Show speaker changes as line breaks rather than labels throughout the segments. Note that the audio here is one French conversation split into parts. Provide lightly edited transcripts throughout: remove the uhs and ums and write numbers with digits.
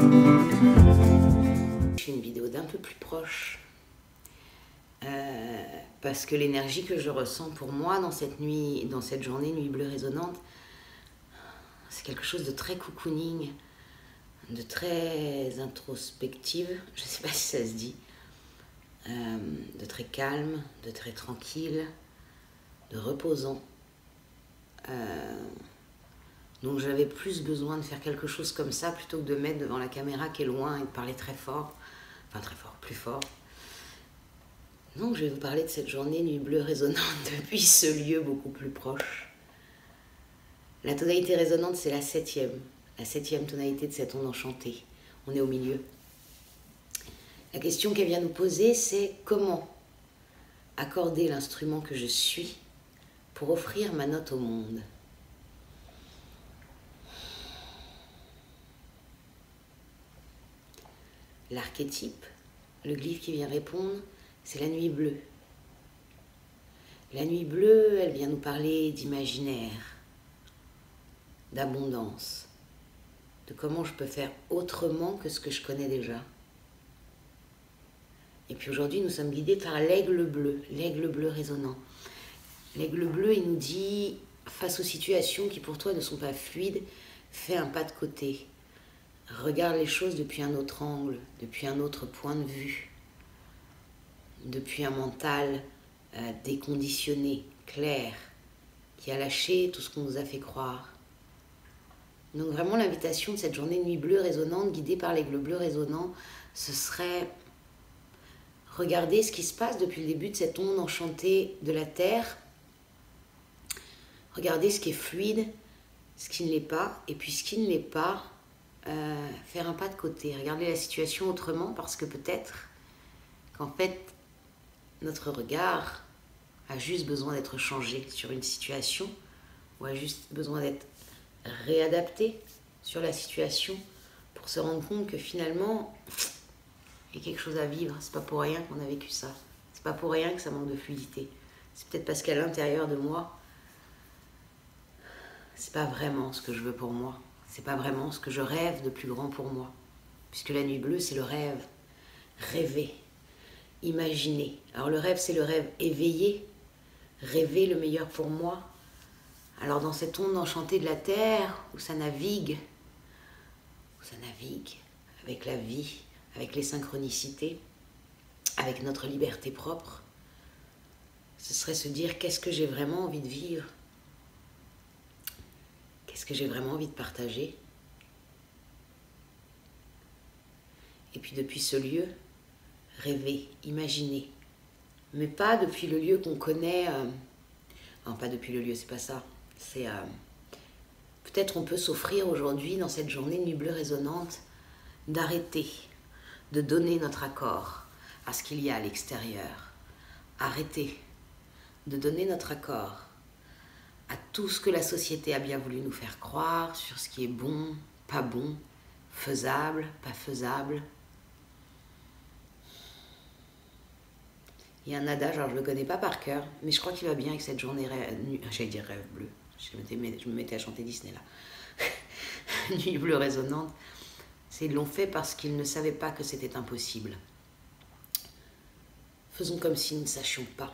Je fais une vidéo d'un peu plus proche parce que l'énergie que je ressens pour moi dans cette nuit, dans cette journée nuit bleue résonante, c'est quelque chose de très cocooning, de très introspective, je ne sais pas si ça se dit, de très calme, de très tranquille, de reposant. Donc j'avais plus besoin de faire quelque chose comme ça plutôt que de mettre devant la caméra qui est loin et de parler très fort, enfin très fort, plus fort. Donc je vais vous parler de cette journée nuit bleue résonante depuis ce lieu beaucoup plus proche. La tonalité résonante, c'est la septième tonalité de cette onde enchantée. On est au milieu. La question qu'elle vient nous poser, c'est comment accorder l'instrument que je suis pour offrir ma note au monde. L'archétype, le glyphe qui vient répondre, c'est la nuit bleue. La nuit bleue, elle vient nous parler d'imaginaire, d'abondance, de comment je peux faire autrement que ce que je connais déjà. Et puis aujourd'hui, nous sommes guidés par l'aigle bleu résonnant. L'aigle bleu, il nous dit, face aux situations qui pour toi ne sont pas fluides, fais un pas de côté. Regarde les choses depuis un autre angle, depuis un autre point de vue, depuis un mental déconditionné, clair, qui a lâché tout ce qu'on nous a fait croire. Donc vraiment l'invitation de cette journée nuit bleue résonante, guidée par l'aigle bleu résonnant, ce serait regarder ce qui se passe depuis le début de cette onde enchantée de la Terre, regarder ce qui est fluide, ce qui ne l'est pas, et puis ce qui ne l'est pas, faire un pas de côté, regarder la situation autrement, parce que peut-être qu'en fait, notre regard a juste besoin d'être changé sur une situation, ou a juste besoin d'être réadapté sur la situation, pour se rendre compte que finalement, il y a quelque chose à vivre. C'est pas pour rien qu'on a vécu ça. C'est pas pour rien que ça manque de fluidité. C'est peut-être parce qu'à l'intérieur de moi, c'est pas vraiment ce que je veux pour moi. C'est pas vraiment ce que je rêve de plus grand pour moi. Puisque la nuit bleue, c'est le rêve. Rêver. Imaginer. Alors le rêve, c'est le rêve éveillé. Rêver le meilleur pour moi. Alors dans cette onde enchantée de la Terre, où ça navigue avec la vie, avec les synchronicités, avec notre liberté propre, ce serait se dire qu'est-ce que j'ai vraiment envie de vivre, qu'est-ce que j'ai vraiment envie de partager. Et puis depuis ce lieu, rêver, imaginer, mais pas depuis le lieu qu'on connaît, non pas depuis le lieu, c'est pas ça, c'est peut-être on peut s'offrir aujourd'hui dans cette journée nuit bleue résonante d'arrêter de donner notre accord à ce qu'il y a à l'extérieur. Arrêter de donner notre accord à tout ce que la société a bien voulu nous faire croire sur ce qui est bon, faisable, pas faisable. Il y a un adage, alors je ne le connais pas par cœur, mais je crois qu'il va bien avec cette journée, j'allais dire rêve bleu, je me mettais à chanter Disney là. Nuit bleue résonante. Ils l'ont fait parce qu'ils ne savaient pas que c'était impossible. Faisons comme si nous ne sachions pas.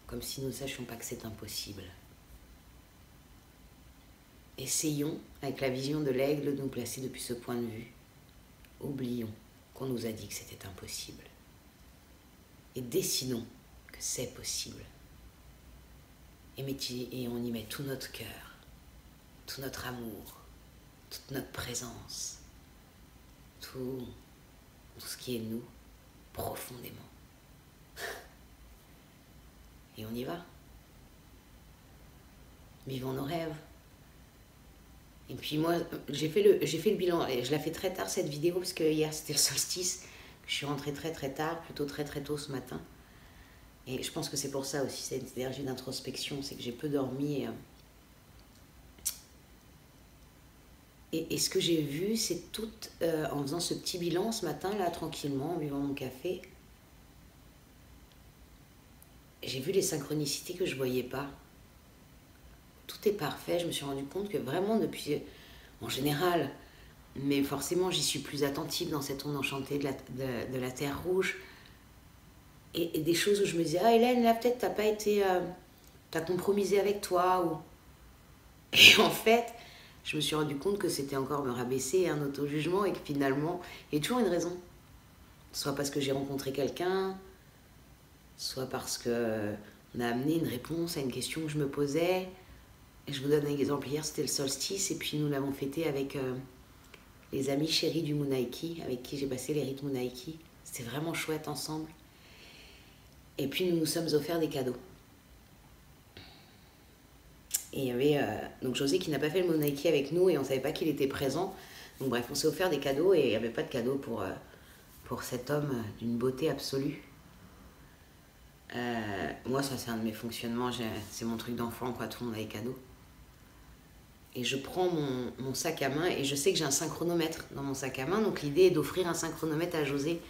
Comme si nous ne sachions pas que c'est impossible. Essayons, avec la vision de l'aigle, de nous placer depuis ce point de vue. Oublions qu'on nous a dit que c'était impossible. Et décidons que c'est possible. Et on y met tout notre cœur, tout notre amour, toute notre présence. Tout ce qui est nous, profondément. Et on y va. Vivons nos rêves. Et puis moi, j'ai fait le bilan, et je la fais très tard cette vidéo, parce que hier c'était le solstice, je suis rentrée très tard, plutôt très tôt ce matin. Et je pense que c'est pour ça aussi, cette énergie d'introspection, c'est que j'ai peu dormi. Et ce que j'ai vu, c'est tout, en faisant ce petit bilan ce matin, là, tranquillement, en buvant mon café, j'ai vu les synchronicités que je ne voyais pas. Tout est parfait, je me suis rendu compte que vraiment depuis, en général, Mais forcément, j'y suis plus attentive dans cette onde enchantée de la Terre rouge. Et des choses où je me disais, ah Hélène, là peut-être t'as pas été... t'as compromisé avec toi. Ou... Et en fait, je me suis rendu compte que c'était encore me rabaisser, un auto-jugement, et que finalement, il y a toujours une raison. Soit parce que j'ai rencontré quelqu'un, soit parce que on a amené une réponse à une question que je me posais. Et je vous donne un exemple, hier c'était le solstice, et puis nous l'avons fêté avec les amis chéris du Munaiki, avec qui j'ai passé les rites Munaiki. C'était vraiment chouette ensemble. Et puis nous nous sommes offerts des cadeaux. Et il y avait donc José qui n'a pas fait le Munaiki avec nous et on ne savait pas qu'il était présent. Donc bref, on s'est offert des cadeaux et il n'y avait pas de cadeau pour cet homme d'une beauté absolue. Moi, ça c'est un de mes fonctionnements, c'est mon truc d'enfant, quoi, tout le monde a des cadeaux. Et je prends mon sac à main et je sais que j'ai un synchronomètre dans mon sac à main. Donc l'idée est d'offrir un synchronomètre à José.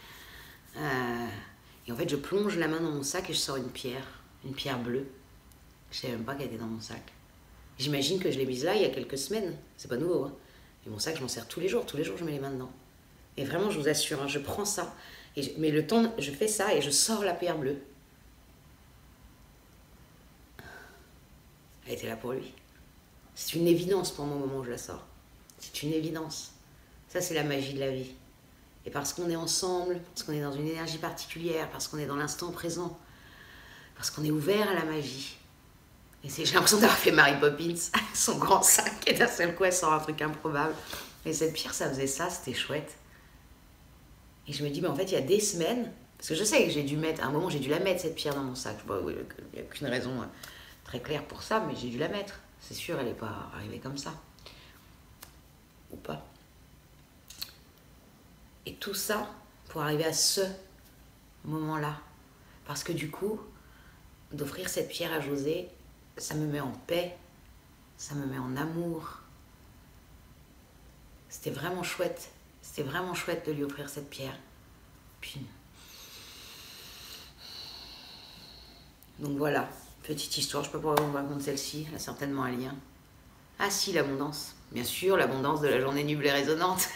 Et en fait, je plonge la main dans mon sac et je sors une pierre bleue. Je ne savais même pas qu'elle était dans mon sac. J'imagine que je l'ai mise là il y a quelques semaines. C'est pas nouveau. Hein. Et mon sac, je m'en sers tous les jours. Tous les jours, je mets les mains dedans. Et vraiment, je vous assure, hein, je prends ça. Mais le temps, je fais ça et je sors la pierre bleue. Elle était là pour lui. C'est une évidence pour moi au moment où je la sors. C'est une évidence. Ça, c'est la magie de la vie. Et parce qu'on est ensemble, parce qu'on est dans une énergie particulière, parce qu'on est dans l'instant présent, parce qu'on est ouvert à la magie. Et j'ai l'impression d'avoir fait Mary Poppins, son grand sac, et d'un seul coup, elle sort un truc improbable. Et cette pierre, ça faisait ça, c'était chouette. Et je me dis, mais en fait, il y a des semaines, parce que je sais que j'ai dû mettre, à un moment, j'ai dû la mettre, cette pierre, dans mon sac. Bon, il n'y a aucune raison très claire pour ça, mais j'ai dû la mettre. C'est sûr, elle n'est pas arrivée comme ça. Ou pas. Et tout ça pour arriver à ce moment-là. Parce que du coup, d'offrir cette pierre à José, ça me met en paix, ça me met en amour. C'était vraiment chouette. C'était vraiment chouette de lui offrir cette pierre. Puis... Donc voilà, petite histoire, je ne sais pas pourquoi on vous raconte celle-ci, elle a certainement un lien. Ah si, l'abondance. Bien sûr, l'abondance de la journée nuble et résonante.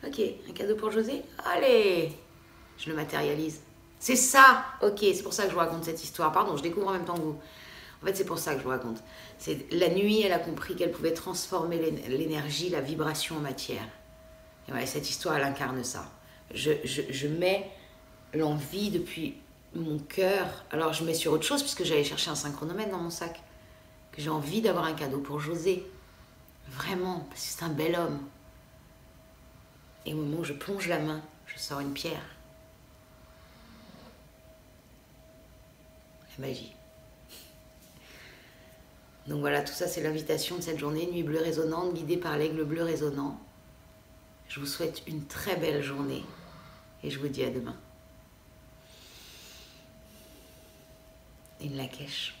Ok, un cadeau pour José? Allez, je le matérialise. C'est ça. Ok, c'est pour ça que je vous raconte cette histoire. Pardon, je découvre en même temps que vous. En fait, c'est pour ça que je vous raconte. C'est la nuit, elle a compris qu'elle pouvait transformer l'énergie, la vibration en matière. Et voilà, cette histoire, elle incarne ça. Je mets l'envie depuis mon cœur. Alors, je mets sur autre chose, puisque j'allais chercher un synchronomètre dans mon sac. Que j'ai envie d'avoir un cadeau pour José. Vraiment, parce que c'est un bel homme. Et au moment où je plonge la main, je sors une pierre. La magie. Donc voilà, tout ça c'est l'invitation de cette journée, nuit bleue résonante, guidée par l'aigle bleu résonant. Je vous souhaite une très belle journée et je vous dis à demain. In Lakesh.